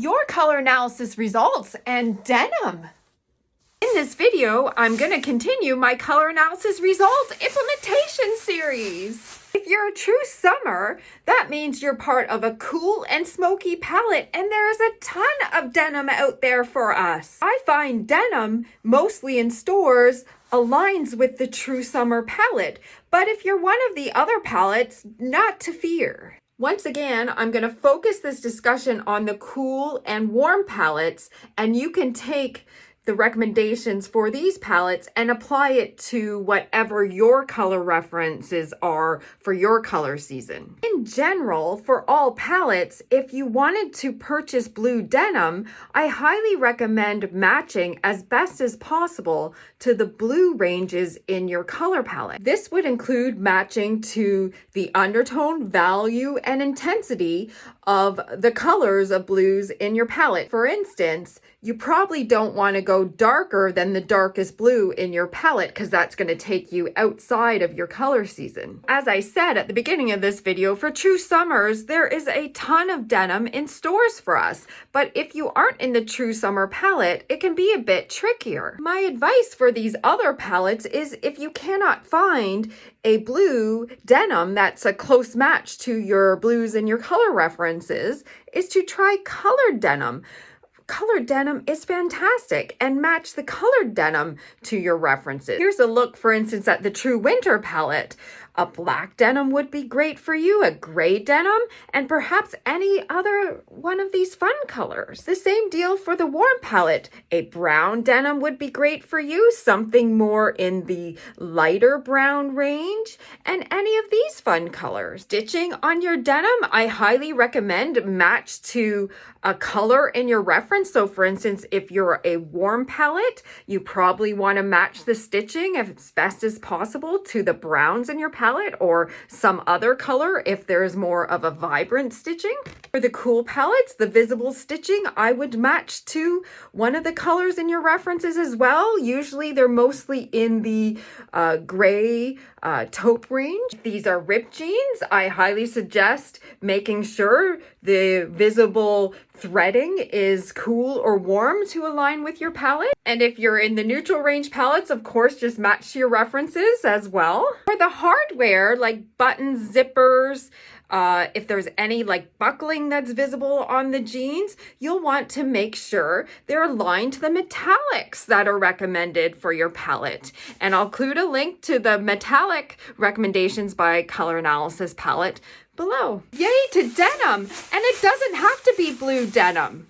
Your color analysis results and denim. In this video, I'm going to continue my color analysis results implementation series. If you're a true summer, that means you're part of a cool and smoky palette, and there is a ton of denim out there for us. I find denim, mostly in stores, aligns with the true summer palette, but if you're one of the other palettes, not to fear. Once again, I'm going to focus this discussion on the cool and warm palettes, and you can take the recommendations for these palettes and apply it to whatever your color references are for your color season. In general, for all palettes, if you wanted to purchase blue denim, I highly recommend matching as best as possible to the blue ranges in your color palette. This would include matching to the undertone, value, and intensity of the colors of blues in your palette. For instance, you probably don't want to go darker than the darkest blue in your palette because that's going to take you outside of your color season. As I said at the beginning of this video, for true summers, there is a ton of denim in stores for us. But if you aren't in the true summer palette, it can be a bit trickier. My advice for these other palettes is if you cannot find a blue denim that's a close match to your blues and your color references, is to try colored denim. Colored denim is fantastic, and match the colored denim to your references. Here's a look, for instance, at the True Winter palette. A black denim would be great for you, a gray denim, and perhaps any other one of these fun colors. The same deal for the warm palette. A brown denim would be great for you, something more in the lighter brown range, and any of these fun colors. Stitching on your denim, I highly recommend match to a color in your reference. So for instance, if you're a warm palette, you probably want to match the stitching as best as possible to the browns in your palette or some other color if there's more of a vibrant stitching. For the cool palettes, the visible stitching, I would match to one of the colors in your references as well. Usually they're mostly in the gray taupe range. If these are ripped jeans, I highly suggest making sure the visible threading is cool or warm to align with your palette. And if you're in the neutral range palettes, of course, just match to your references as well. For the hardware, like buttons, zippers, if there's any like buckling that's visible on the jeans, you'll want to make sure they're aligned to the metallics that are recommended for your palette. And I'll include a link to the metallic recommendations by Color Analysis palette below. Yay to denim! And it doesn't have to be blue denim.